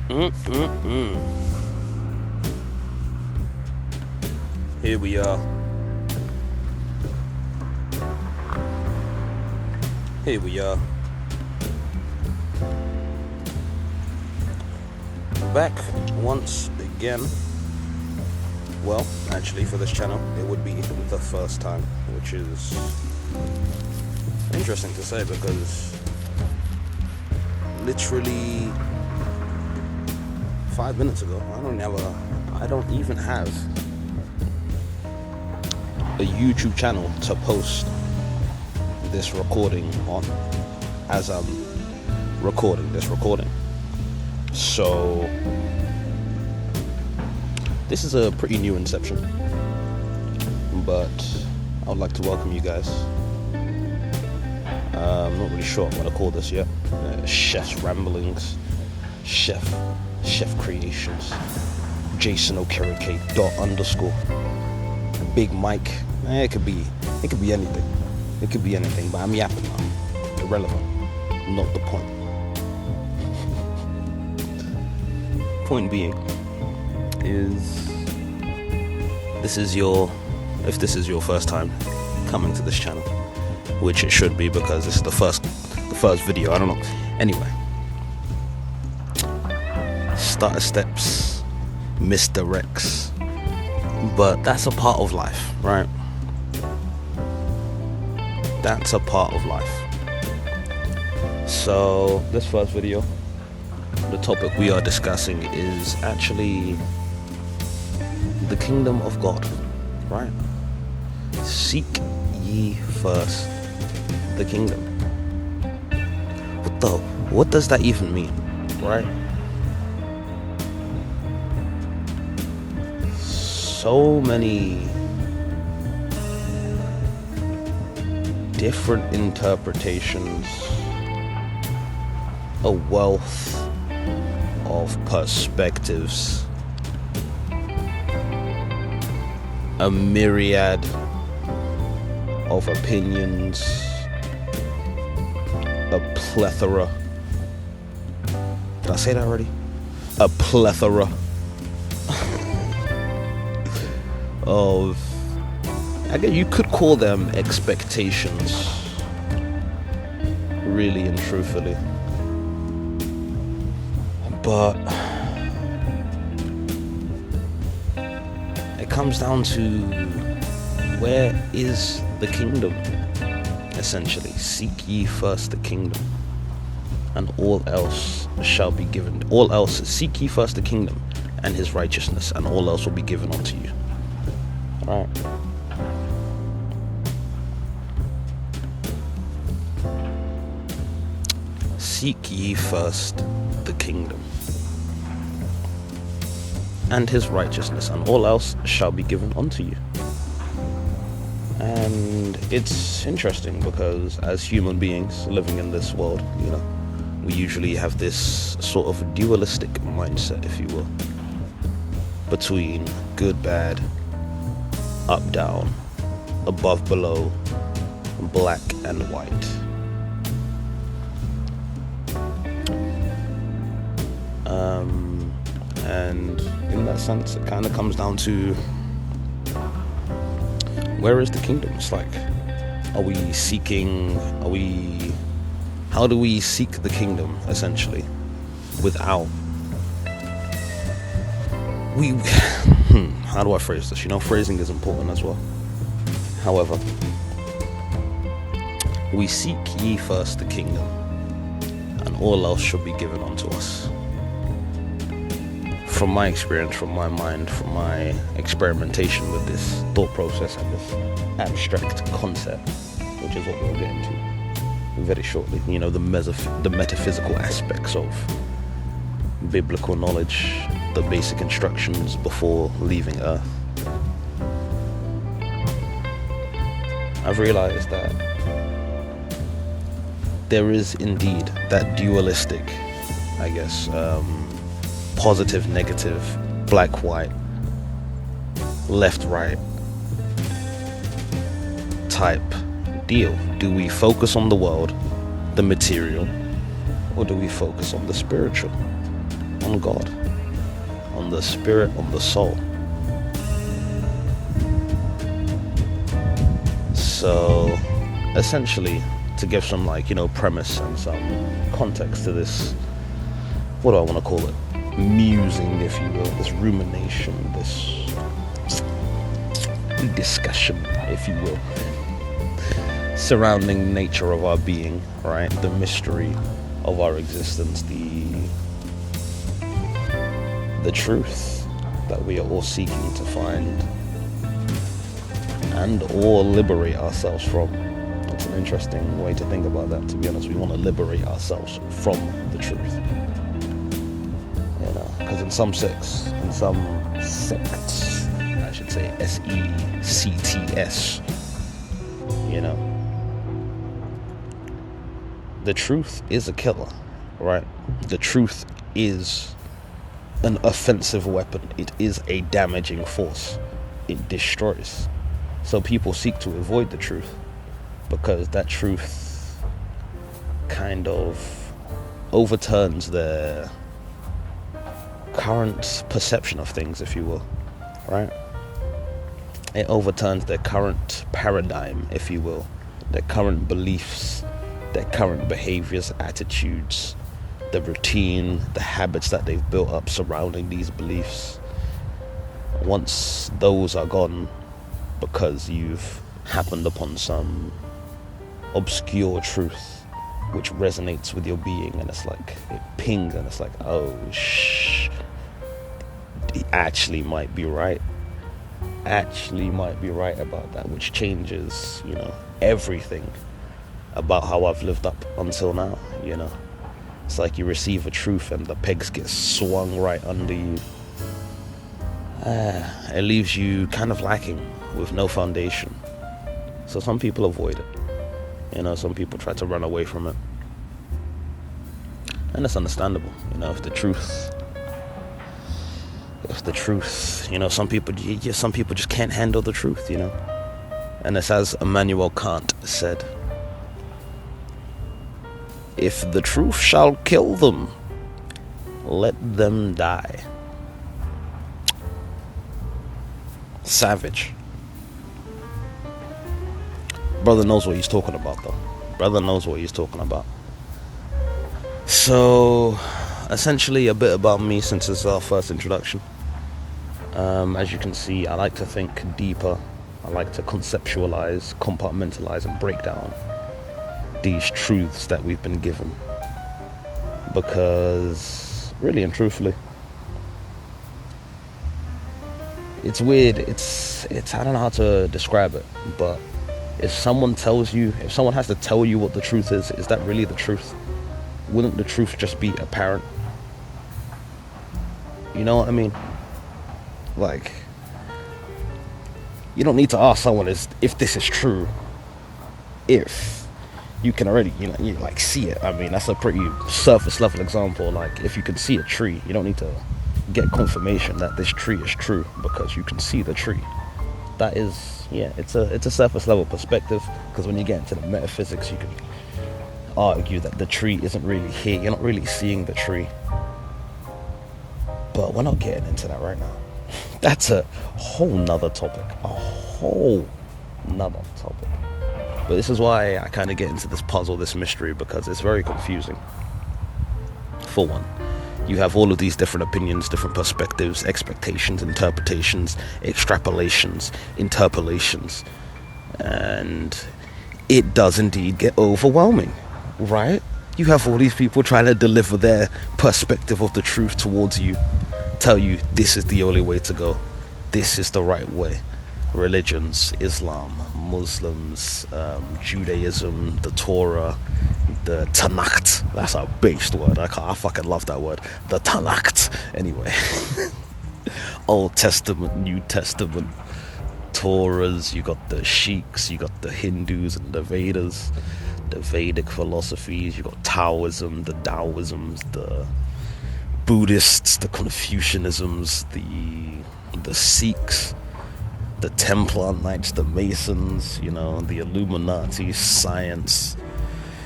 Mm-mm-mm. Here we are. Here we are. Back once again. Well, actually for this channel, it would be the first time, which is interesting to say because literally 5 minutes ago, I don't even have a YouTube channel to post this recording on as I'm recording this recording. So this is a pretty new inception, but I would like to welcome you guys. I'm not really sure what I'm going to call this yet. Chef's Ramblings, Chef Creations, Jason Okereke _, Big Mike. It could be anything. It could be anything, but I'm yapping now. Irrelevant. Not the point. Point being is if this is your first time coming to this channel, which it should be because this is the first video, I don't know. Anyway, starter steps, misdirects, but that's a part of life, right? That's a part of life. So this first video, the topic we are discussing is actually the kingdom of God, right? Seek ye first the kingdom. What does that even mean, right? So many different interpretations, a wealth of perspectives, a myriad of opinions, a plethora. Did I say that already? A plethora of, I guess you could call them expectations, really and truthfully. But it comes down to, where is the kingdom? Essentially, seek ye first the kingdom, and all else shall be given. All else, seek ye first the kingdom and his righteousness, and all else will be given unto you. All right. Seek ye first the kingdom and his righteousness, and all else shall be given unto you. And it's interesting because as human beings living in this world, we usually have this sort of dualistic mindset, if you will, between good, bad, up, down, above, below, black and white. And in that sense, it kind of comes down to, where is the kingdom? It's like, how do we seek the kingdom, essentially, without, how do I phrase this? Phrasing is important as well. However, we seek ye first the kingdom, and all else shall be given unto us. From my experience, from my mind, from my experimentation with this thought process and this abstract concept, which is what we'll get into very shortly, the metaphysical aspects of biblical knowledge, the basic instructions before leaving Earth. I've realized that there is indeed that dualistic, I guess, positive, negative, black, white, left, right type deal. Do we focus on the world, the material, or do we focus on the spiritual? on God, on the spirit, on the soul. So essentially, to give some premise and some context to this, what do I want to call it? Musing, if you will, this rumination, this discussion, if you will, surrounding the nature of our being, right? The mystery of our existence, the truth that we are all seeking to find and or liberate ourselves from. It's an interesting way to think about that, to be honest. We want to liberate ourselves from the truth. Because in some sects, I should say SECTS, the truth is a killer, right? The truth is an offensive weapon. It is a damaging force. It destroys. So people seek to avoid the truth because that truth kind of overturns their current perception of things, if you will, right? It overturns their current paradigm, if you will, their current beliefs, their current behaviors, attitudes, the routine, the habits that they've built up surrounding these beliefs. Once those are gone, because you've happened upon some obscure truth which resonates with your being, and it's like it pings, and it's like, oh he actually might be right about that, which changes everything about how I've lived up until now. It's like you receive a truth and the pegs get swung right under you. It leaves you kind of lacking with no foundation. So some people avoid it. Some people try to run away from it. And it's understandable. If the truth, some people just can't handle the truth, And it's as Immanuel Kant said, if the truth shall kill them, let them die. Savage. Brother knows what he's talking about, though. Brother knows what he's talking about. So, essentially, a bit about me since it's our first introduction. As you can see, I like to think deeper. I like to conceptualize, compartmentalize, and break down these truths that we've been given. Because, really and truthfully, it's weird. It's I don't know how to describe it, but if someone has to tell you what the truth is that really the truth? Wouldn't the truth just be apparent? You know what I mean? Like, you don't need to ask someone if this is true, if you can already, you see it. I mean, that's a pretty surface level example. Like, if you can see a tree, you don't need to get confirmation that this tree is true because you can see the tree. That is, it's a surface level perspective, because when you get into the metaphysics, you can argue that the tree isn't really here. You're not really seeing the tree. But we're not getting into that right now. That's a whole nother topic. But this is why I kind of get into this puzzle, this mystery, because it's very confusing. For one, you have all of these different opinions, different perspectives, expectations, interpretations, extrapolations, interpolations, and it does indeed get overwhelming, right? You have all these people trying to deliver their perspective of the truth towards you, tell you this is the only way to go, this is the right way. Religions, Islam, Muslims, Judaism, the Torah, the Tanakh. That's a based word. I fucking love that word. The Tanakh. Anyway, Old Testament, New Testament, Torahs. You got the Sheiks, you got the Hindus and the Vedas, the Vedic philosophies. You got Taoism, the Taoisms, the Buddhists, the Confucianisms, the Sikhs, the Templar Knights, the Masons, the Illuminati, science,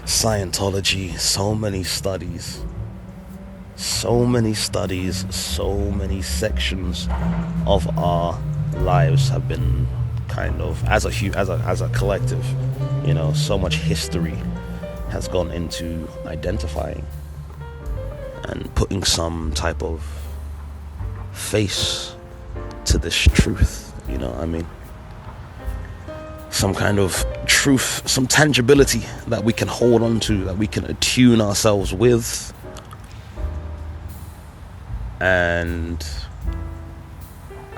Scientology, so many studies. So many studies, so many sections of our lives have been kind of, as a collective, so much history has gone into identifying and putting some type of face to this truth. I mean, some kind of truth, some tangibility that we can hold on to, that we can attune ourselves with, and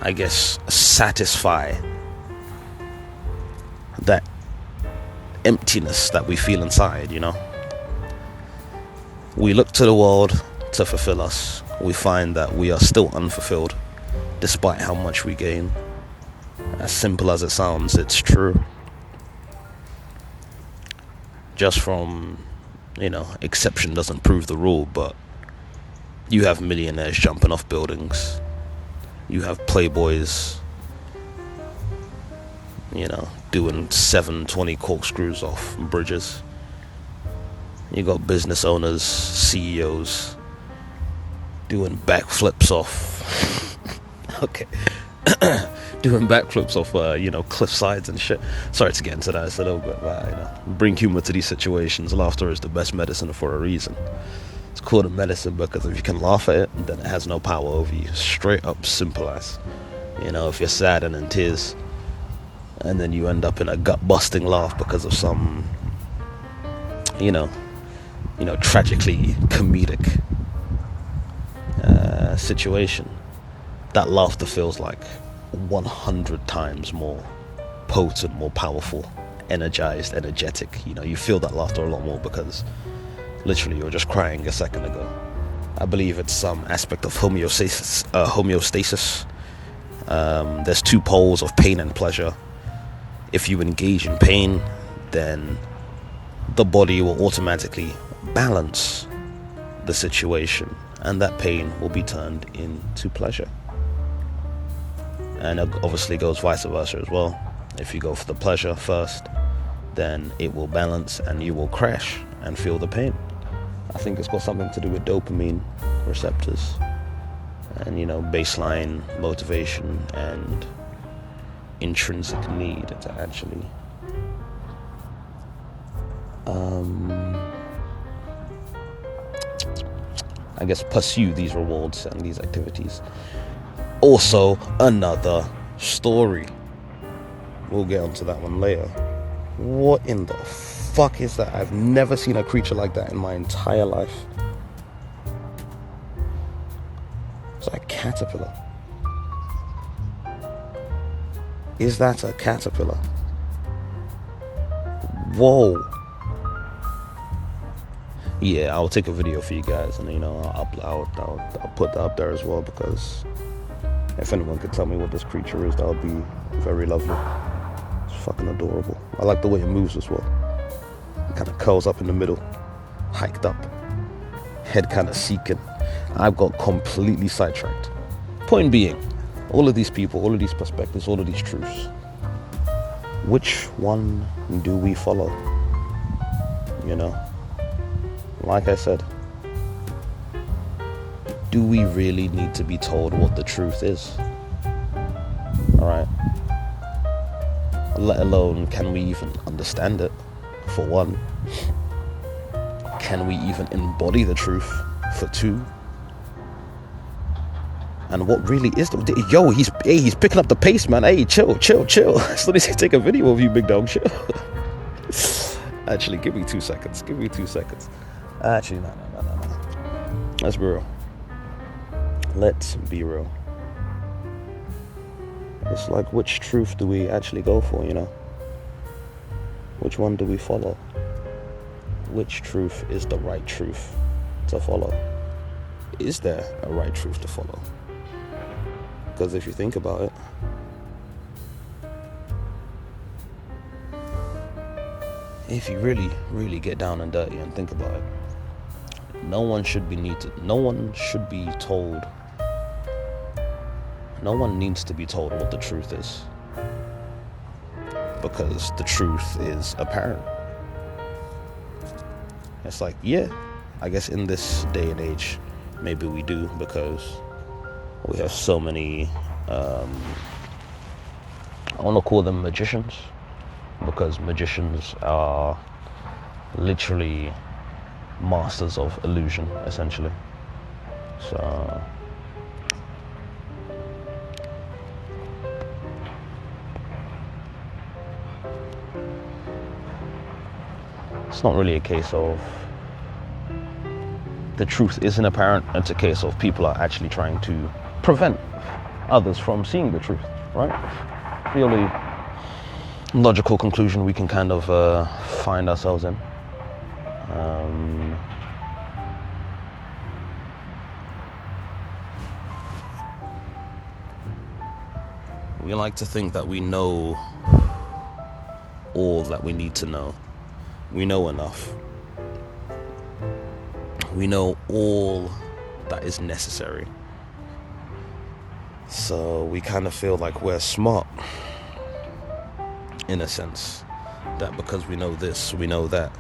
I guess satisfy that emptiness that we feel inside. We look to the world to fulfill us. We find that we are still unfulfilled despite how much we gain. As simple as it sounds, it's true. Just from, exception doesn't prove the rule, but you have millionaires jumping off buildings. You have playboys, doing 720 corkscrews off bridges. You got business owners, CEOs, doing backflips off. Okay. Doing backflips off, cliff sides and shit. Sorry to get into that. It's a little bit, bring humor to these situations. Laughter is the best medicine for a reason. It's called a medicine because if you can laugh at it, then it has no power over you. Straight up, simple as. If you're sad and in tears, and then you end up in a gut-busting laugh because of some, tragically comedic situation, that laughter feels like 100 times more potent, more powerful, energized, energetic. You feel that laughter a lot more because literally you were just crying a second ago. I believe it's some aspect of homeostasis. There's two poles of pain and pleasure. If you engage in pain, then the body will automatically balance the situation, and that pain will be turned into pleasure. And it obviously goes vice versa as well. If you go for the pleasure first, then it will balance and you will crash and feel the pain. I think it's got something to do with dopamine receptors and, baseline motivation and intrinsic need to actually I guess pursue these rewards and these activities. Also, another story. We'll get onto that one later. What in the fuck is that? I've never seen a creature like that in my entire life. It's like a caterpillar. Is that a caterpillar? Whoa. Yeah, I'll take a video for you guys, and I'll put that up there as well, because if anyone could tell me what this creature is, that would be very lovely. It's fucking adorable. I like the way it moves as well. It kind of curls up in the middle, hiked up, head kind of seeking. I've got completely sidetracked. Point being, all of these people, all of these perspectives, all of these truths, which one do we follow? Like I said, do we really need to be told what the truth is? Alright? Let alone, can we even understand it, for one? Can we even embody the truth, for two? And what really is the... Yo, he's picking up the pace, man. Hey, chill. So they say take a video of you, big dog. Chill. Actually, give me 2 seconds. Actually, no. Let's be real. Let's be real. It's like, which truth do we actually go for, Which one do we follow? Which truth is the right truth to follow? Is there a right truth to follow? Because if you think about it, if you really, really get down and dirty and think about it, no one needs to be told what the truth is, because the truth is apparent. It's like, yeah, I guess in this day and age, Maybe we do, because we have so many, I want to call them magicians, because magicians are literally masters of illusion, essentially. So it's not really a case of the truth isn't apparent. It's a case of people are actually trying to prevent others from seeing the truth, right? The only logical conclusion we can kind of find ourselves in. We like to think that we know all that we need to know. We know enough. We know all that is necessary. So we kind of feel like we're smart, in a sense, that because we know this, we know that,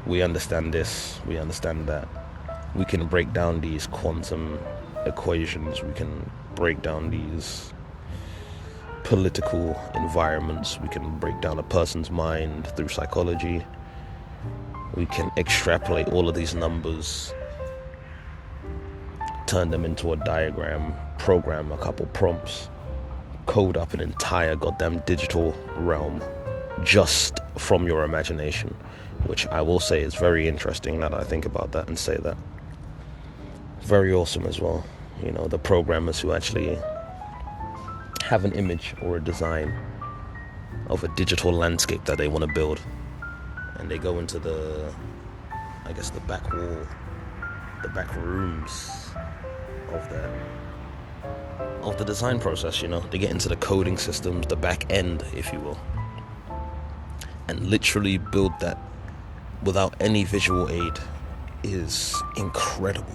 we understand this, we understand that, we can break down these quantum equations, we can break down these political environments, we can break down a person's mind through psychology, we can extrapolate all of these numbers, turn them into a diagram, program a couple prompts, code up an entire goddamn digital realm just from your imagination, which I will say is very interesting now that I think about that and say that. Very awesome as well. You know, the programmers who actually have an image or a design of a digital landscape that they want to build, and they go into the back wall, the back rooms of the design process, you know. They get into the coding systems, the back end, if you will, and literally build that without any visual aid is incredible.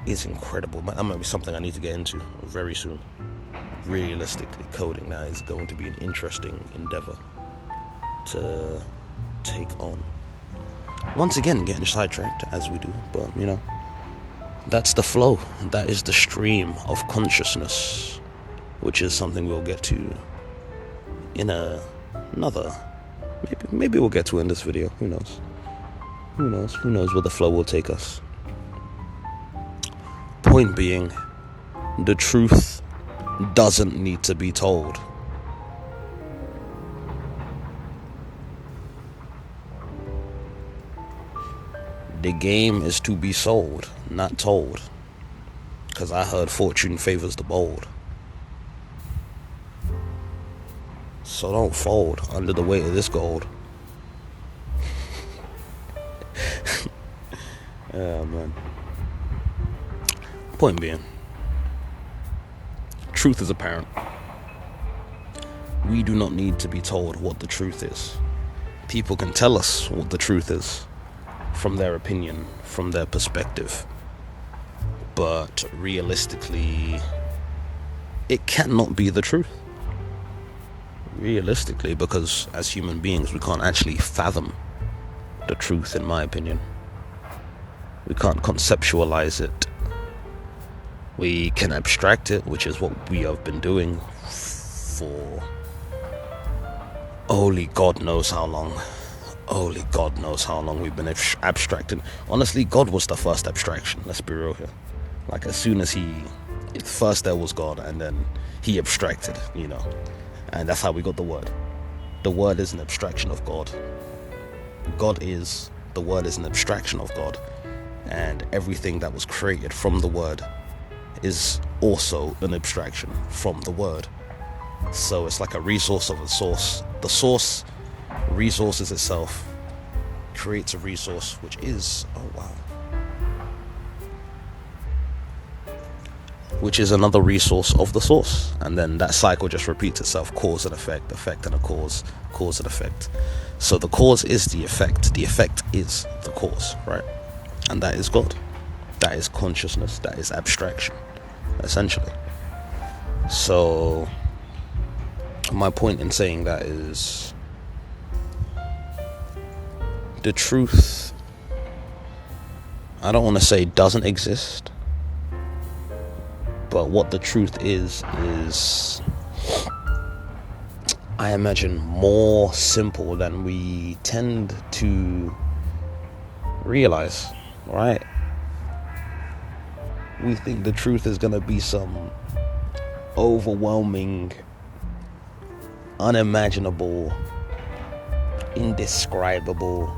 That might be something I need to get into very soon. Realistically, coding that is going to be an interesting endeavor to take on. Once again, getting sidetracked as we do, but you know, that's the flow. That is the stream of consciousness, which is something we'll get to in another. Maybe we'll get to in this video. Who knows? Who knows where the flow will take us? Point being, the truth doesn't need to be told. The game is to be sold, not told. Because I heard fortune favors the bold. So don't fold under the weight of this gold. Oh man. Point being, truth is apparent. We do not need to be told what the truth is. People can tell us what the truth is from their opinion, from their perspective. But realistically, it cannot be the truth. Realistically, because as human beings, we can't actually fathom the truth, in my opinion. We can't conceptualize it. We can abstract it, which is what we have been doing for only God knows how long. Only God knows how long we've been abstracting. Honestly, God was the first abstraction. Let's be real here. Like, as soon as first there was God, and then he abstracted, you know. And that's how we got the word. The word is an abstraction of God. The word is an abstraction of God. And everything that was created from the word is also an abstraction from the word. So it's like a resource of a source. The source resources itself, creates a resource which is, which is another resource of the source. And then that cycle just repeats itself, cause and effect, effect and a cause, cause and effect. So the cause is the effect is the cause, right? And that is God. That is consciousness. That is abstraction, essentially. So my point in saying that is, the truth, I don't want to say doesn't exist, but what the truth is I imagine more simple than we tend to realize, right? We think the truth is going to be some overwhelming, unimaginable, indescribable,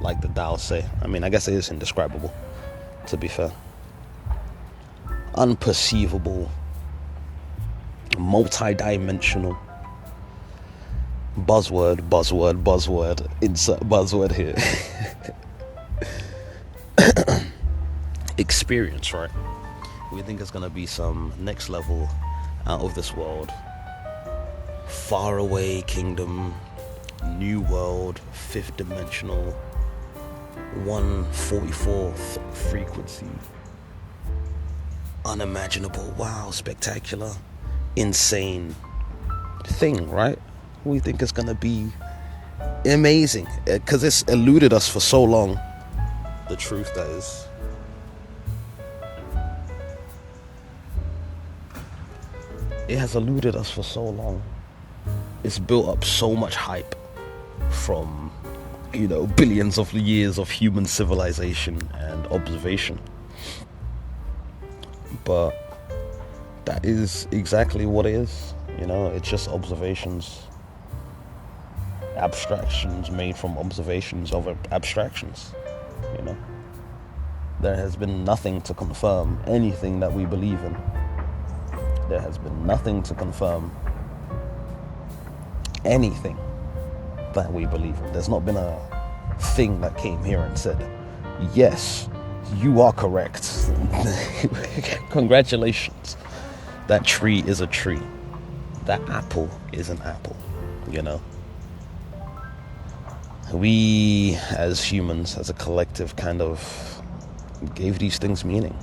like the Tao say. I mean, I guess it is indescribable, to be fair. Unperceivable, multi-dimensional. Buzzword, insert buzzword here. Experience, right? We think it's gonna be some next level, out of this world, far away kingdom, new world, fifth dimensional, 1/44th frequency, unimaginable, wow, spectacular, insane thing, right? We think it's gonna be amazing because it's eluded us for so long. The truth, that is. It has eluded us for so long. It's built up so much hype from, billions of years of human civilization and observation. But that is exactly what it is. It's just observations. Abstractions made from observations of abstractions. There has been nothing to confirm anything that we believe in. There has been nothing to confirm anything that we believe in. There's not been a thing that came here and said, yes, you are correct. Congratulations. That tree is a tree. That apple is an apple. We, as humans, as a collective, kind of gave these things meaning.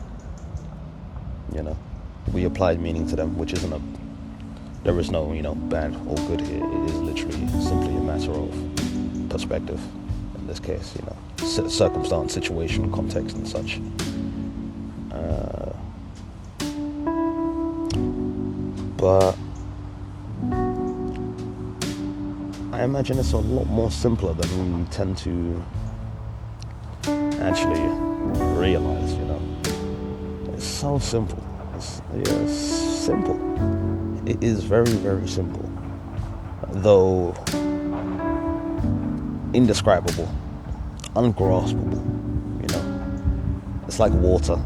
We applied meaning to them, which isn't there is no, bad or good here. It is literally simply a matter of perspective, in this case, circumstance, situation, context, and such. But I imagine it's a lot more simpler than we tend to actually realize, It's so simple. It's simple. It is very, very simple. Though indescribable, ungraspable, It's like water.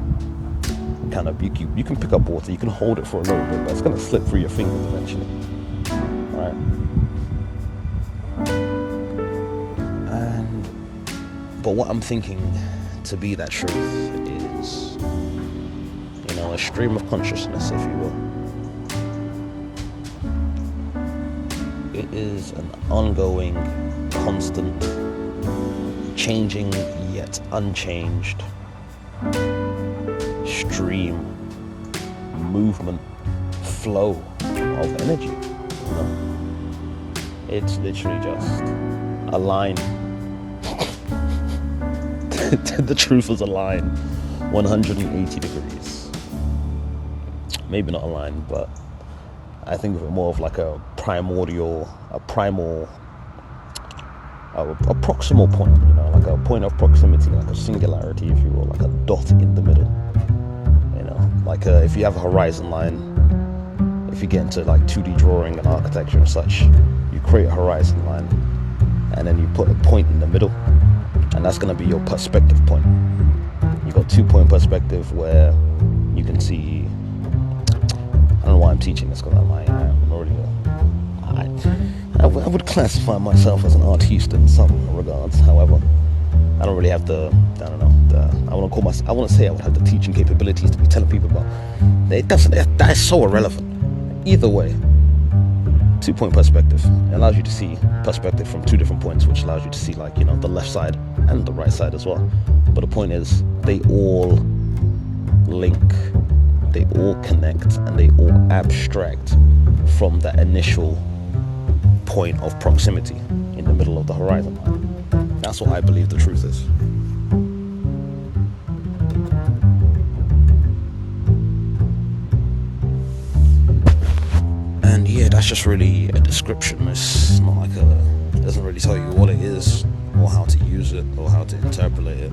Kind of, you can pick up water, you can hold it for a little bit, but it's going to slip through your fingers eventually. Right? But what I'm thinking to be that truth is, a stream of consciousness, if you will. It is an ongoing, constant, changing yet unchanged stream, movement, flow of energy. It's literally just a line. The truth is a line 180 degrees. Maybe not a line, but I think of it more of like a proximal point, like a point of proximity, like a singularity, if you will, like a dot in the middle. Like if you have a horizon line, if you get into like 2D drawing and architecture and such, you create a horizon line, and then you put a point in the middle, and that's going to be your perspective point. You got 2-point perspective where you can see. I don't know why I'm teaching this, because I would classify myself as an artiste in some regards. However, I don't really have I want to say I would have the teaching capabilities to be telling people about. That is so irrelevant. Either way, 2-point perspective. It allows you to see perspective from 2 different points, which allows you to see the left side and the right side as well. But the point is, they all link, they all connect, and they all abstract from that initial point of proximity in the middle of the horizon line. That's what I believe the truth is. that's just really a description. It's not like it doesn't really tell you what it is, or how to use it, or how to interpolate it,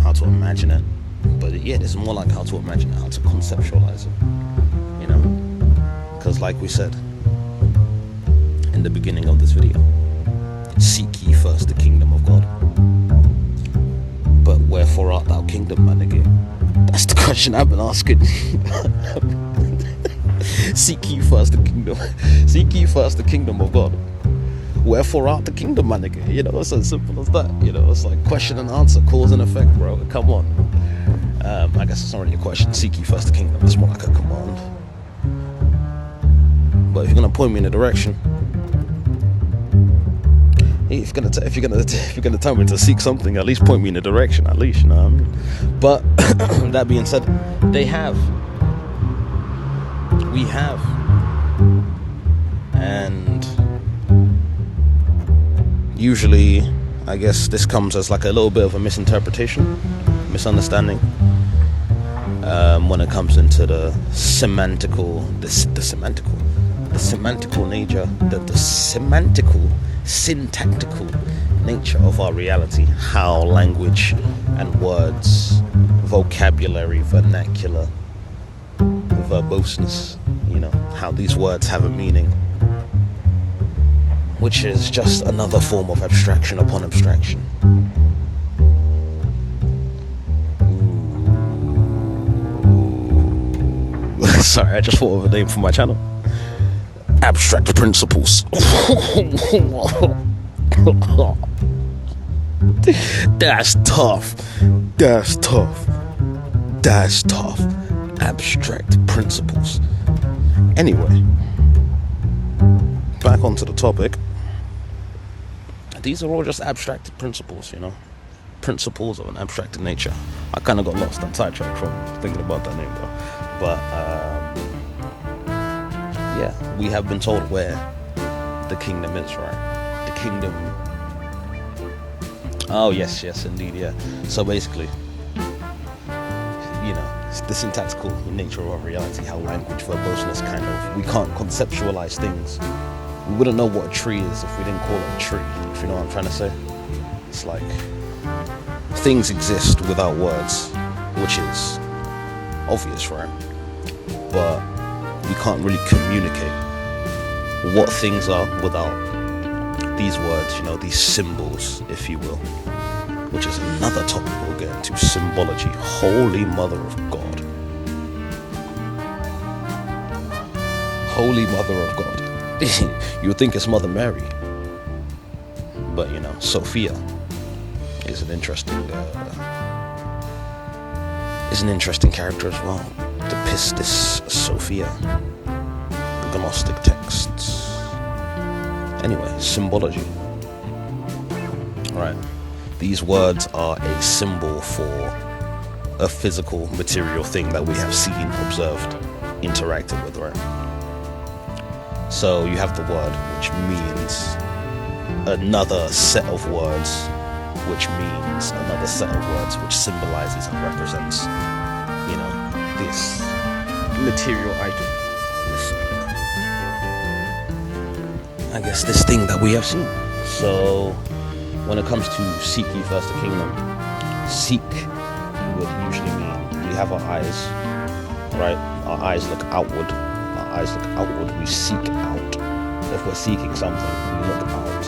how to imagine it. But yeah, it's more like how to imagine it, how to conceptualize it, you know? Because like we said in the beginning of this video, seek ye first the kingdom of God. But wherefore art thou kingdom, man, again? That's the question I've been asking. Seek ye first the kingdom. Seek ye first the kingdom of God. Wherefore art the kingdom, man, again? You know, it's as simple as that. You know, it's like question and answer, cause and effect, bro. Come on. I guess it's not really a question. Seek ye first the kingdom. It's more like a command. But if you're gonna point me in a direction, if you're gonna tell me to seek something, at least point me in a direction. At least, you know what I mean? But that being said, we have, and usually, I guess this comes as like a little bit of a misunderstanding, when it comes into the semantical nature, the syntactical nature of our reality, how language and words, vocabulary, vernacular, verboseness, you know, how these words have a meaning, which is just another form of abstraction upon abstraction. Sorry, I just thought of a name for my channel. Abstract principles. That's tough. Abstract principles. Anyway, back onto the topic. These are all just abstract principles, you know. Principles of an abstracted nature. I kind of got lost and sidetracked from thinking about that name though. But yeah, we have been told where the kingdom is, right? The kingdom. Oh yes, indeed, yeah. So basically, you know, the syntactical nature of our reality, how language, verboseness, kind of, we can't conceptualize things. We wouldn't know what a tree is if we didn't call it a tree, if you know what I'm trying to say. It's like things exist without words, which is obvious, right? But we can't really communicate what things are without these words, you know, these symbols, if you will, which is another topic we'll get into. Symbology. Holy Mother of God. Holy Mother of God. You would think it's Mother Mary, but you know, Sophia is an interesting character as well. The Pistis Sophia, the Gnostic texts. Anyway, symbology. Right, these words are a symbol for a physical, material thing that we have seen, observed, interacted with, right? So you have the word, which means another set of words, which means another set of words, which symbolizes and represents, you know, this material item. I guess this thing that we have seen. So when it comes to seek ye first the kingdom, seek would usually mean we have our eyes, right? Our eyes look outward. We seek out. If we're seeking something, we look out.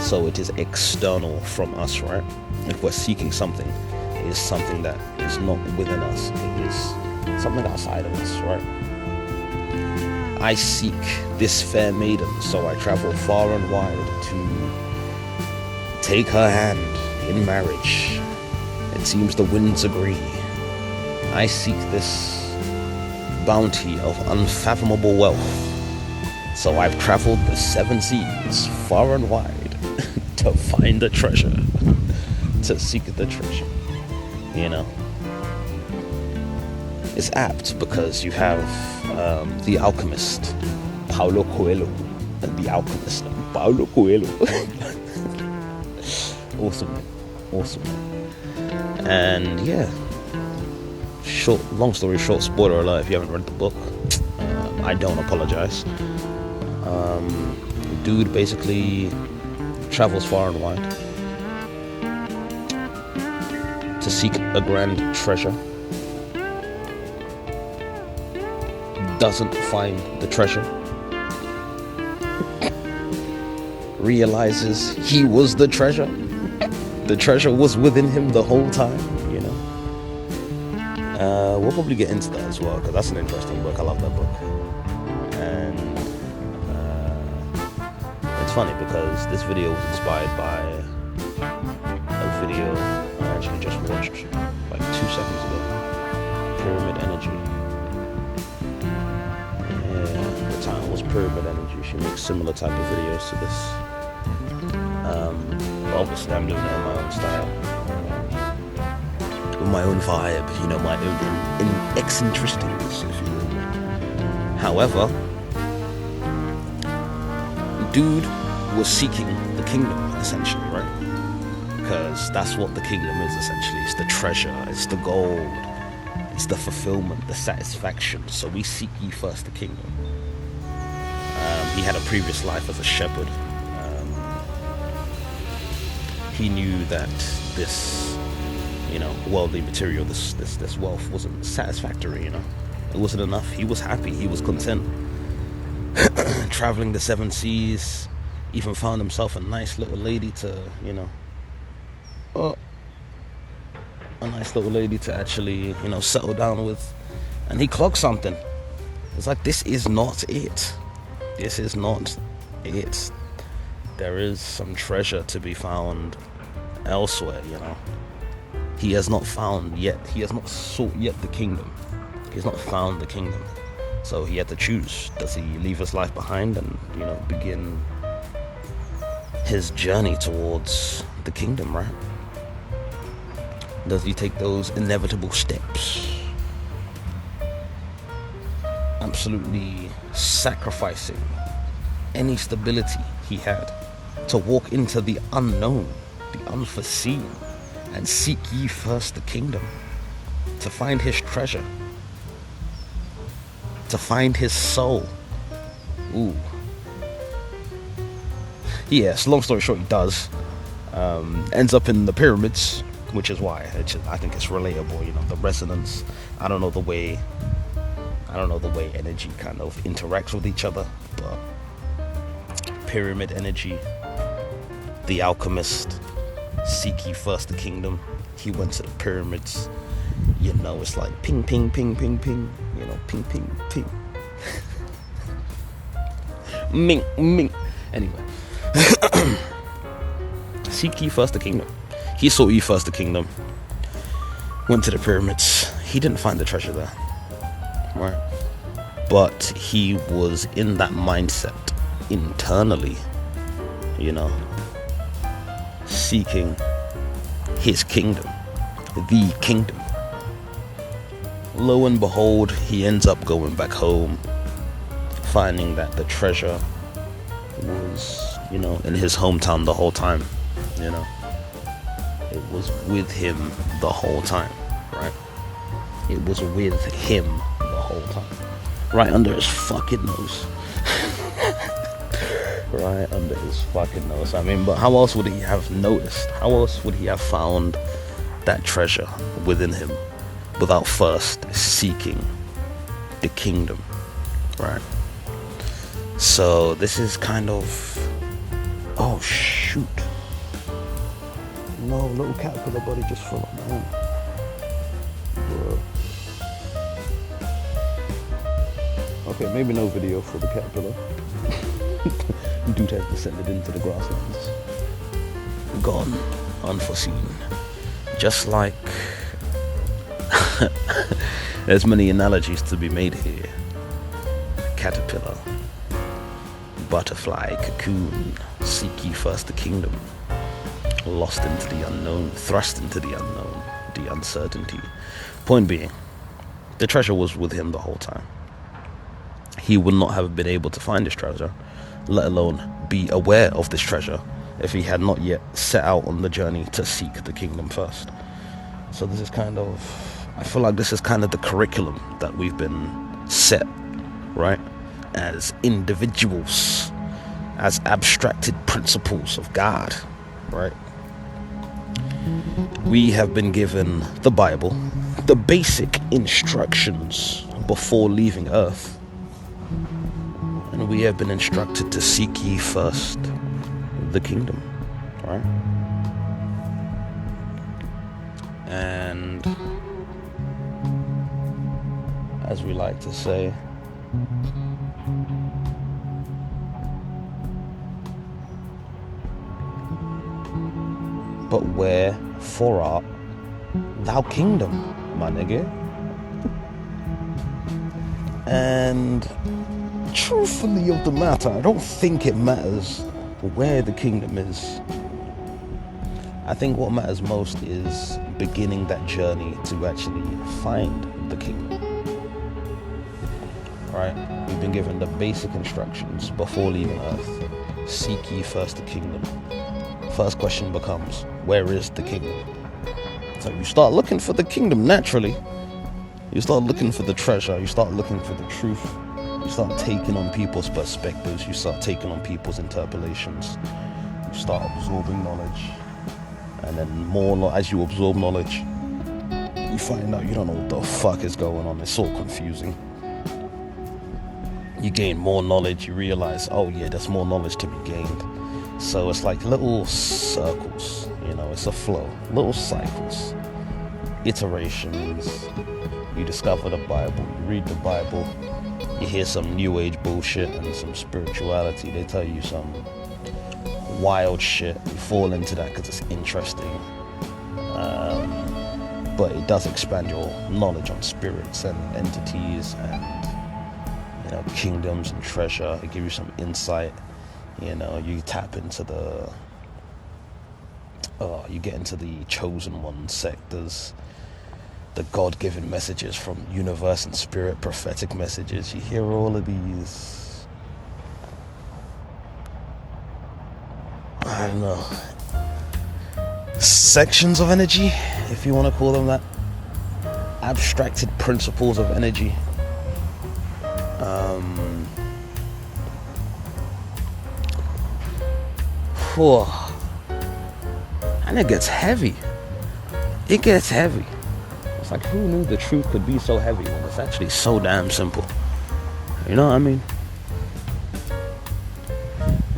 So it is external from us, right? If we're seeking something, it is something that is not within us. It is something outside of us, right? I seek this fair maiden, so I travel far and wide to take her hand in marriage. It seems the winds agree. I seek this bounty of unfathomable wealth, so I've traveled the 7 seas far and wide to find the treasure, to seek the treasure, you know. It's apt because you have the Alchemist, Paulo Coelho, and the Alchemist, Paulo Coelho. Awesome. And yeah, long story short, spoiler alert if you haven't read the book, I don't apologize. Dude basically travels far and wide to seek a grand treasure. Doesn't find the treasure. Realizes he was the treasure. The treasure was within him the whole time, you know. We'll probably get into that as well, because that's an interesting book. I love that book. And it's funny because this video was inspired by a video I actually just watched like 2 seconds ago. Pyramid Energy. Yeah, the title was Pyramid Energy. She makes similar type of videos to this. But obviously I'm doing it in my own style. With my own vibe, you know, my own eccentricities, if you will. However, dude was seeking the kingdom, essentially, right? Because that's what the kingdom is, essentially. It's the treasure, it's the gold, it's the fulfillment, the satisfaction. So we seek ye first the kingdom. He had a previous life as a shepherd. He knew that this, you know, worldly material, this wealth wasn't satisfactory, you know. It wasn't enough. He was happy, he was content. Traveling the 7 seas, even found himself a nice little lady to, you know, a nice little lady to actually, you know, settle down with. And he clocked something. It's like, this is not it. This is not it. There is some treasure to be found elsewhere, you know. He has not found yet. He has not sought yet the kingdom. He has not found the kingdom. So he had to choose. Does he leave his life behind and, you know, begin his journey towards the kingdom, right? Does he take those inevitable steps? Absolutely sacrificing any stability he had to walk into the unknown, the unforeseen, and seek ye first the kingdom, to find his treasure, to find his soul. Ooh. Yes, long story short, he does. Ends up in the pyramids, which is why I think it's relatable, you know, the resonance. I don't know the way energy kind of interacts with each other, but pyramid energy, the Alchemist, seek ye first the kingdom. He went to the pyramids, you know, it's like ping, ping, ping, ping, ping, you know, ping, ping, ping. Ming, ming. Anyway. Seek ye first the kingdom. He sought ye first the kingdom. Went to the pyramids. He didn't find the treasure there. Right? But he was in that mindset internally, you know, seeking his kingdom, the kingdom. Lo and behold, he ends up going back home, finding that the treasure was, you know, in his hometown the whole time, you know. It was with him the whole time, right? It was with him the whole time. Right under his fucking nose. Right under his fucking nose. I mean, but how else would he have noticed? How else would he have found that treasure within him without first seeking the kingdom, right? So this is kind of, oh shoot. No, little caterpillar body just fell on my hand. Bro. Okay, maybe no video for the caterpillar. Dude has descended into the grasslands. Gone, unforeseen. Just like there's many analogies to be made here. Caterpillar, butterfly, cocoon, seek ye first the kingdom. Lost into the unknown, thrust into the unknown, the uncertainty. Point being, the treasure was with him the whole time. He would not have been able to find this treasure, let alone be aware of this treasure, if he had not yet set out on the journey to seek the kingdom first. So this is kind of, I feel like this is kind of the curriculum that we've been set, right? as individuals, as abstracted principles of God, right? We have been given the Bible, the basic instructions before leaving earth. And we have been instructed to seek ye first the kingdom, right? And as we like to say, but wherefore art thou kingdom, my nigga? And truthfully of the matter, I don't think it matters where the kingdom is. I think what matters most is beginning that journey to actually find the kingdom. Right? We've been given the basic instructions before leaving earth. Seek ye first the kingdom. First question becomes, where is the kingdom? So you start looking for the kingdom naturally. You start looking for the treasure. You start looking for the truth. You start taking on people's perspectives. You start taking on people's interpolations. You start absorbing knowledge. And then as you absorb knowledge, you find out you don't know what the fuck is going on. It's all confusing. You gain more knowledge. You realize, oh yeah, there's more knowledge to be gained. So it's like little circles, it's a flow, little cycles, iterations. You discover the Bible, you read the Bible, you hear some new age bullshit and some spirituality. They tell you some wild shit. You fall into that because it's interesting. But it does expand your knowledge on spirits and entities and, kingdoms and treasure. It gives you some insight. You tap into you get into the chosen one sectors, the God-given messages from universe and spirit, prophetic messages. You hear all of these, I don't know, sections of energy, if you want to call them that, abstracted principles of energy. And it gets heavy. It gets heavy. It's like, who knew the truth could be so heavy when it's actually so damn simple? You know what I mean?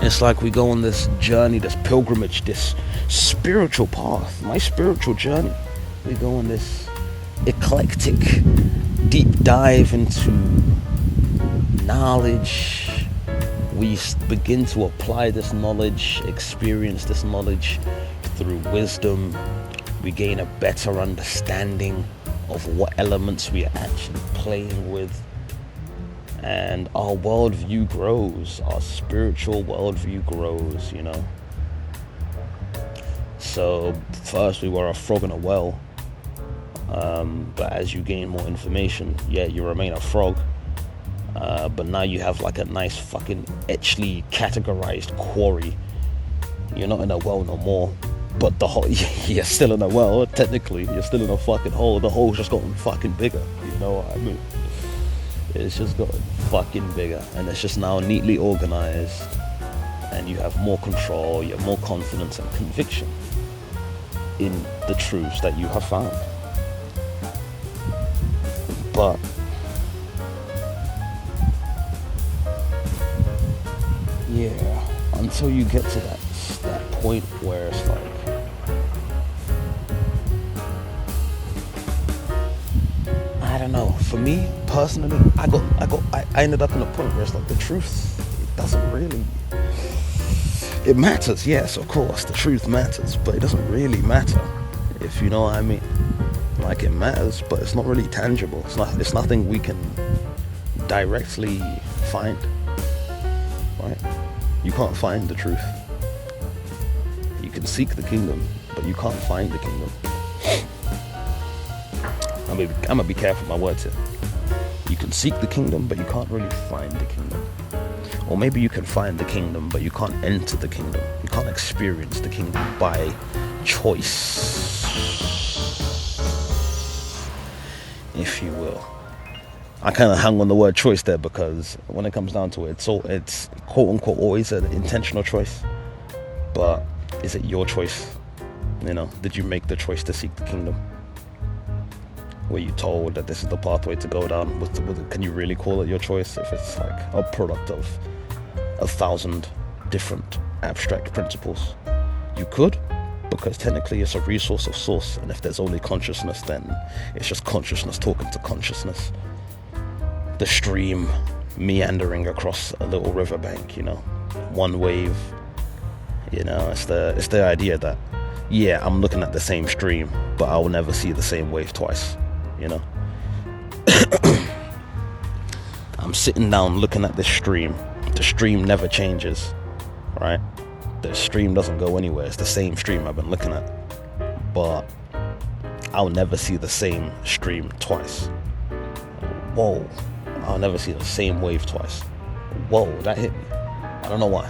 It's like we go on this journey, this pilgrimage, this spiritual path, my spiritual journey. We go on this eclectic deep dive into knowledge. We begin to apply this knowledge, experience this knowledge through wisdom. We gain a better understanding of what elements we are actually playing with. And our worldview grows, our spiritual worldview grows, So first we were a frog in a well. But as you gain more information, you remain a frog. But now you have like a nice fucking etchly categorized quarry. You're not in a well no more, but the hole, you're still in a well. Technically, you're still in a fucking hole. The hole's just gotten fucking bigger. You know what I mean? It's just gotten fucking bigger, and it's just now neatly organized, and you have more control. You have more confidence and conviction in the truths that you have found. But until you get to that point where it's like, I don't know. For me personally, I ended up in a point where it's like the truth, it doesn't really. It matters, yes, of course, the truth matters, but it doesn't really matter, if you know what I mean. Like, it matters, but it's not really tangible. It's nothing we can directly find, right? You can't find the truth. You can seek the kingdom, but you can't find the kingdom. I'm gonna be careful with my words here. You can seek the kingdom, but you can't really find the kingdom. Or maybe you can find the kingdom, but you can't enter the kingdom. You can't experience the kingdom by choice, if you will. I kind of hung on the word choice there, because when it comes down to it, it's quote unquote always an intentional choice. But is it your choice? You know, did you make the choice to seek the kingdom? Were you told that this is the pathway to go down? Can you really call it your choice if it's like a product of 1,000 different abstract principles? You could, because technically it's a resource of source, and if there's only consciousness, then it's just consciousness talking to consciousness. The stream meandering across a little riverbank, you know, one wave. You know, it's the idea that, yeah, I'm looking at the same stream, but I will never see the same wave twice, you know. I'm sitting down looking at this stream. The stream never changes, right? The stream doesn't go anywhere. It's the same stream I've been looking at, but I'll never see the same stream twice. Whoa. I'll never see the same wave twice. Whoa, that hit me. I don't know why.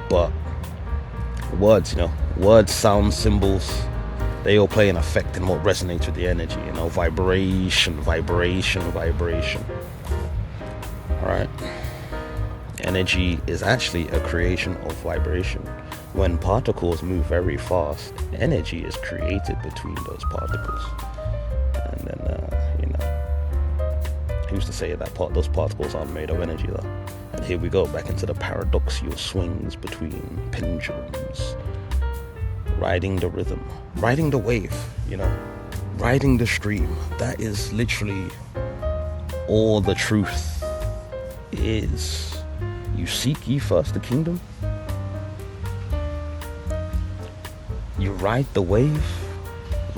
But words, you know, words, sounds, symbols, they all play an effect in what resonates with the energy, you know, vibration. Alright? Energy is actually a creation of vibration. When particles move very fast, energy is created between those particles. And then, you know, who's to say that those particles aren't made of energy though? And here we go, back into the paradoxical swings between pendulums. Riding the rhythm, riding the wave, you know, riding the stream. That is literally all the truth is. You seek ye first the kingdom. You ride the wave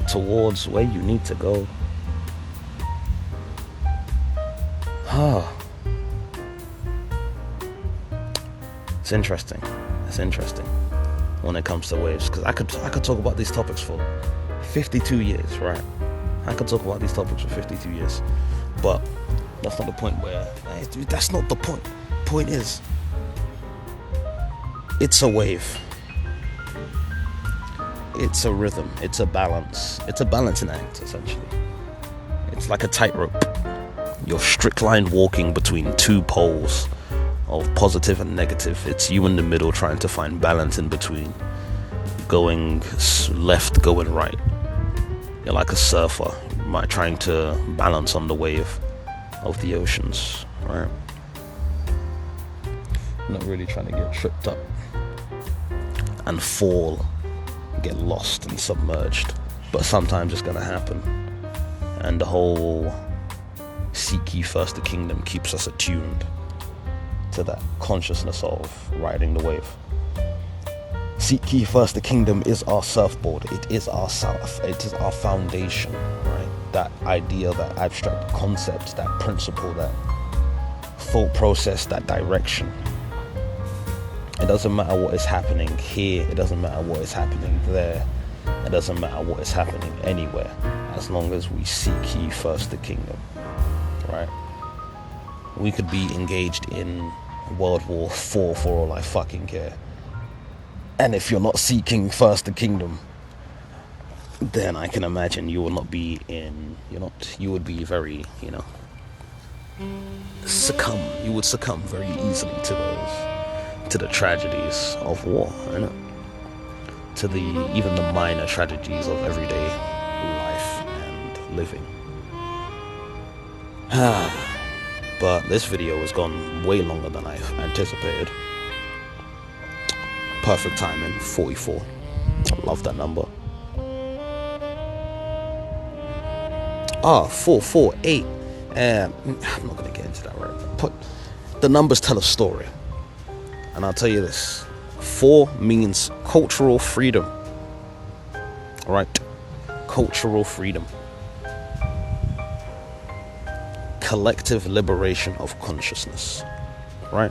towards where you need to go. It's interesting. It's interesting when it comes to waves, because I could talk about these topics for 52 years, right? I could talk about these topics for 52 years, but that's not the point. That's not the point. Point is, it's a wave. It's a rhythm. It's a balance. It's a balancing act, essentially. It's like a tightrope. You're strict line walking between two poles of positive and negative. It's you in the middle trying to find balance in between. Going left, going right. You're like a surfer, trying to balance on the wave of the oceans, right? Not really trying to get tripped up and fall, get lost and submerged. But sometimes it's gonna happen. And the whole seek ye first the kingdom keeps us attuned to that consciousness of riding the wave. Seek ye first the kingdom is our surfboard. It is our foundation, right? That idea, that abstract concept, that principle, that thought process, that direction. It doesn't matter what is happening here. It doesn't matter what is happening there. It doesn't matter what is happening anywhere, as long as we seek ye first the kingdom, right? We could be engaged in World War IV for all I fucking care. And if you're not seeking first the kingdom, then I can imagine you will not be you would be very, you know, you would succumb very easily to the tragedies of war, you know, to even the minor tragedies of everyday life and living. But this video has gone way longer than I anticipated. Perfect timing, 44. I love that number. 448. I'm not gonna get into that, right? But the numbers tell a story. And I'll tell you this. 4 means cultural freedom. Alright? Cultural freedom. Collective liberation of consciousness. Right?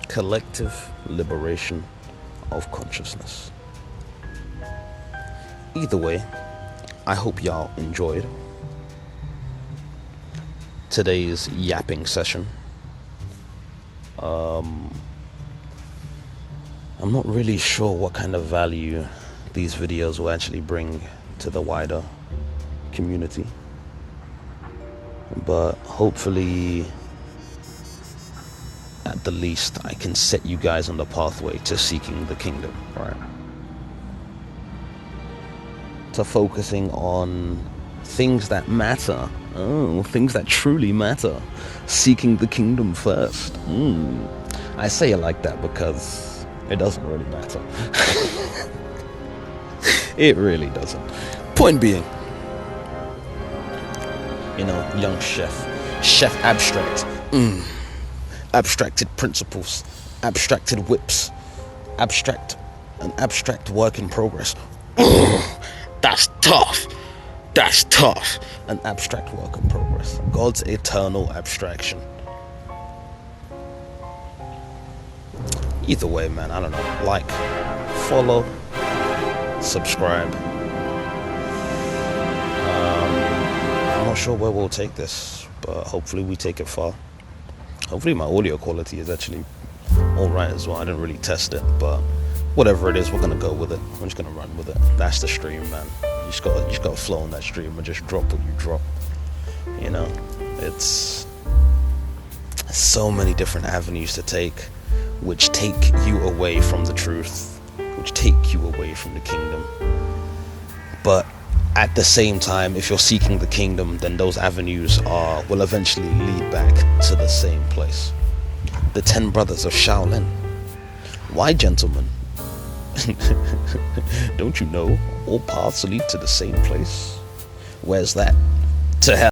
Collective liberation of consciousness. Either way, I hope y'all enjoyed today's yapping session. I'm not really sure what kind of value these videos will actually bring to the wider community, but hopefully at the least I can set you guys on the pathway to seeking the kingdom, right? To focusing on things that matter. Oh, things that truly matter. Seeking the kingdom first. I say it like that because it doesn't really matter. It really doesn't. Point being, you know, young chef abstract, abstracted principles, abstracted whips, an abstract work in progress. That's tough. An abstract work in progress. God's eternal abstraction. Either way, man, I don't know. Like, follow, subscribe. I'm not sure where we'll take this, but hopefully we take it far. Hopefully my audio quality is actually alright as well. I didn't really test it, but whatever it is, we're gonna go with it. I'm just gonna run with it. That's the stream, man. You just gotta flow on that stream and just drop what you drop. You know, it's so many different avenues to take, which take you away from the truth, which take you away from the kingdom. But at the same time, if you're seeking the kingdom, then those avenues will eventually lead back to the same place. The 10 brothers of Shaolin. Why, gentlemen? Don't you know all paths lead to the same place? Where's that? To hell.